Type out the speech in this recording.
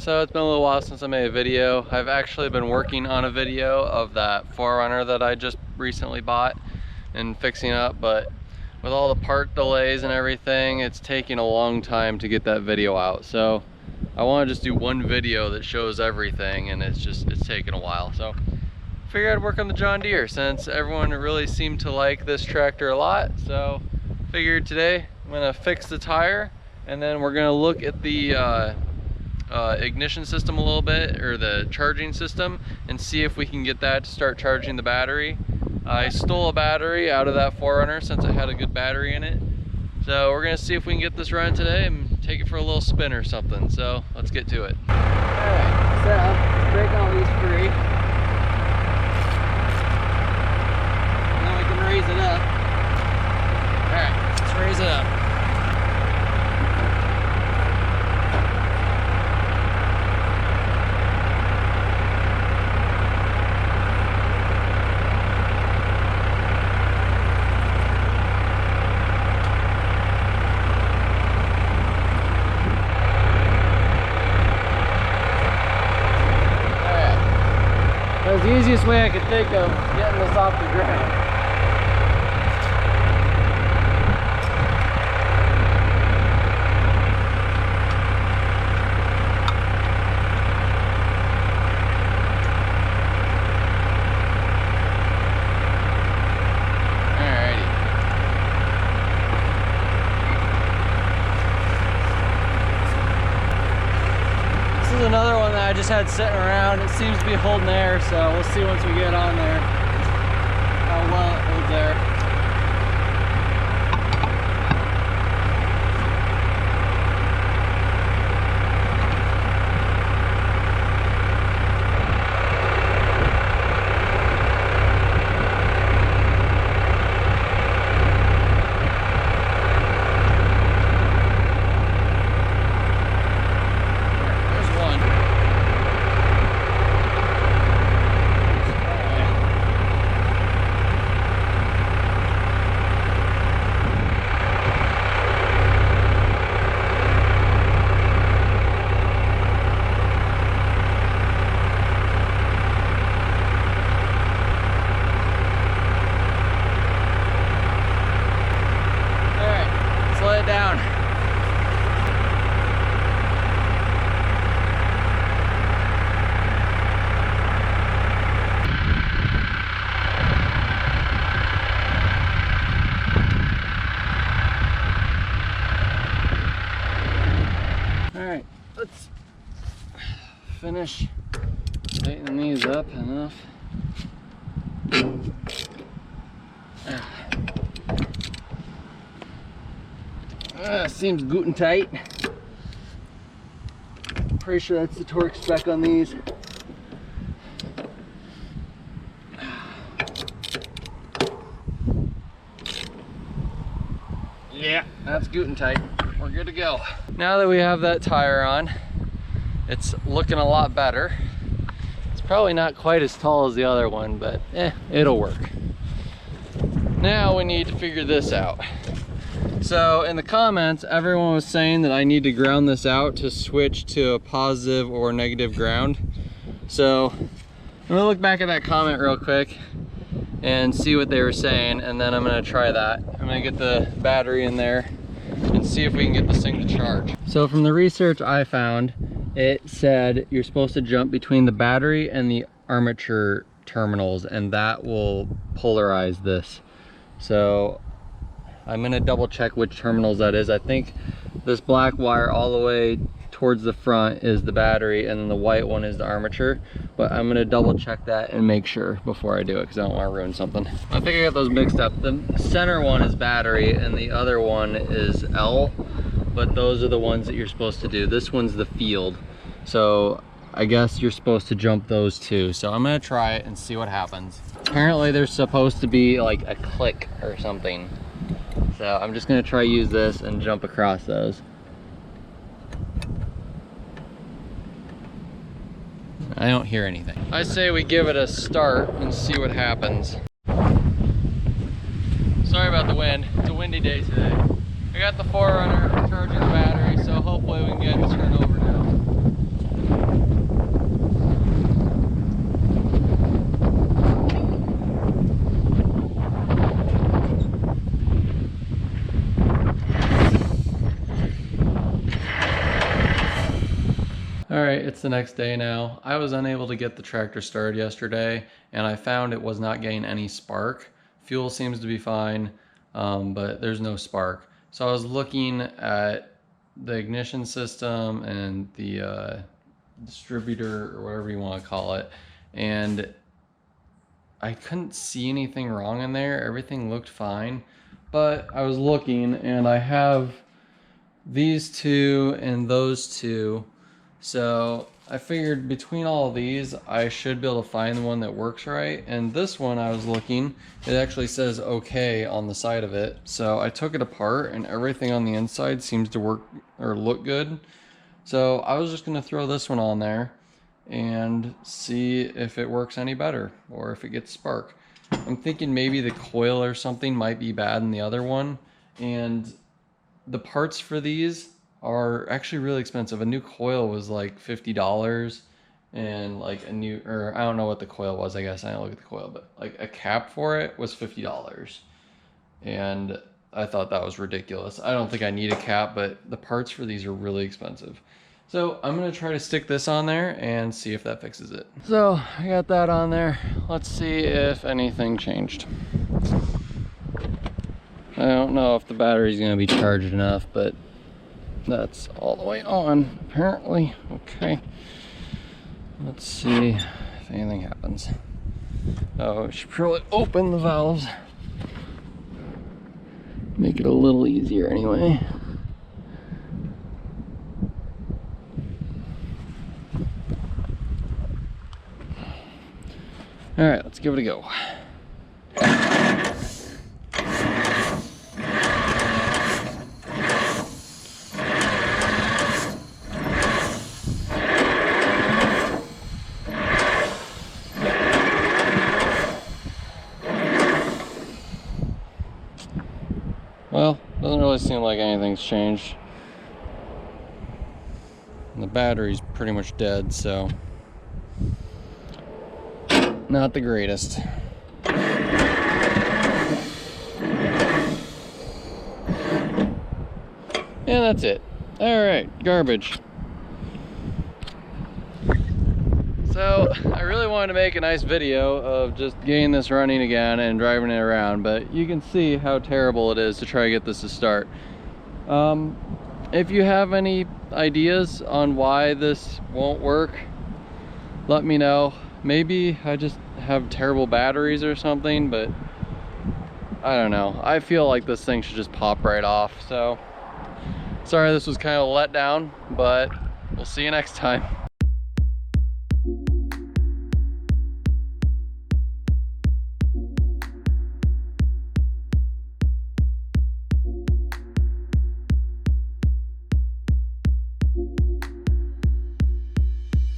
So it's been a little while since I made a video. I've actually been working on a video of that 4Runner that I just recently bought and fixing up, but with all the part delays and everything, it's taking a long time to get that video out. So I want to just do one video that shows everything, and it's taking a while. So I figured I'd work on the John Deere since everyone really seemed to like this tractor a lot. So figured today I'm gonna fix the tire, and then we're gonna look at the ignition system a little bit, or the charging system, and see if we can get that to start charging the battery. I stole a battery out of that 4Runner since it had a good battery in it. So we're gonna see if we can get this running today and take it for a little spin or something. So let's get to it. Alright, so let's break all these free. Now we can raise it up. Alright, let's raise it up. That was the easiest way I could think of getting this off the ground. Another one that I just had sitting around. It seems to be holding air, so we'll see once we get on there how well it holds air. Down. All right, let's finish tightening these up enough. Seems good and tight. Pretty sure that's the torque spec on these. Yeah, that's good and tight. We're good to go. Now that we have that tire on, it's looking a lot better. It's probably not quite as tall as the other one, but it'll work. Now we need to figure this out. So in the comments, everyone was saying that I need to ground this out to switch to a positive or negative ground. So I'm gonna look back at that comment real quick and see what they were saying, and then I'm gonna try that. I'm gonna get the battery in there and see if we can get this thing to charge. So from the research I found, it said you're supposed to jump between the battery and the armature terminals, and that will polarize this. So I'm gonna double check which terminals that is. I think this black wire all the way towards the front is the battery, and then the white one is the armature. But I'm gonna double check that and make sure before I do it, because I don't want to ruin something. I think I got those mixed up. The center one is battery and the other one is L, but those are the ones that you're supposed to do. This one's the field. So I guess you're supposed to jump those two. So I'm gonna try it and see what happens. Apparently there's supposed to be like a click or something. So I'm just gonna try use this and jump across those. I don't hear anything. I say we give it a start and see what happens. Sorry about the wind. It's a windy day today. I got the 4Runner charging the battery, so hopefully we can get it to turn over now. it's the next day now. I was unable to get the tractor started yesterday, and I found it was not getting any spark. Fuel seems to be fine, but there's no spark. So I was looking at the ignition system and the distributor, or whatever you want to call it, and I couldn't see anything wrong in there. Everything looked fine, but I was looking, and I have these two and those two, so I figured between all of these I should be able to find the one that works right. And this one, I was looking, it actually says okay on the side of it, so I took it apart and everything on the inside seems to work or look good. So I was just going to throw this one on there and see if it works any better or if it gets spark. I'm thinking maybe the coil or something might be bad in the other one, and the parts for these are actually really expensive. A new coil was like $50, and like a new, or I don't know what the coil was, I guess I didn't look at the coil, but like a cap for it was $50. And I thought that was ridiculous. I don't think I need a cap, but the parts for these are really expensive. So I'm gonna try to stick this on there and see if that fixes it. So I got that on there. Let's see if anything changed. I don't know if the battery's gonna be charged enough, but that's all the way on, apparently. Okay. Let's see if anything happens. Oh, we should probably open the valves. Make it a little easier anyway. All right, let's give it a go. Well, doesn't really seem like anything's changed. And the battery's pretty much dead, so not the greatest. And that's it. All right, garbage. So I really wanted to make a nice video of just getting this running again and driving it around, but you can see how terrible it is to try to get this to start. If you have any ideas on why this won't work, let me know. Maybe I just have terrible batteries or something, but I don't know. I feel like this thing should just pop right off. So sorry this was kind of a letdown, but we'll see you next time.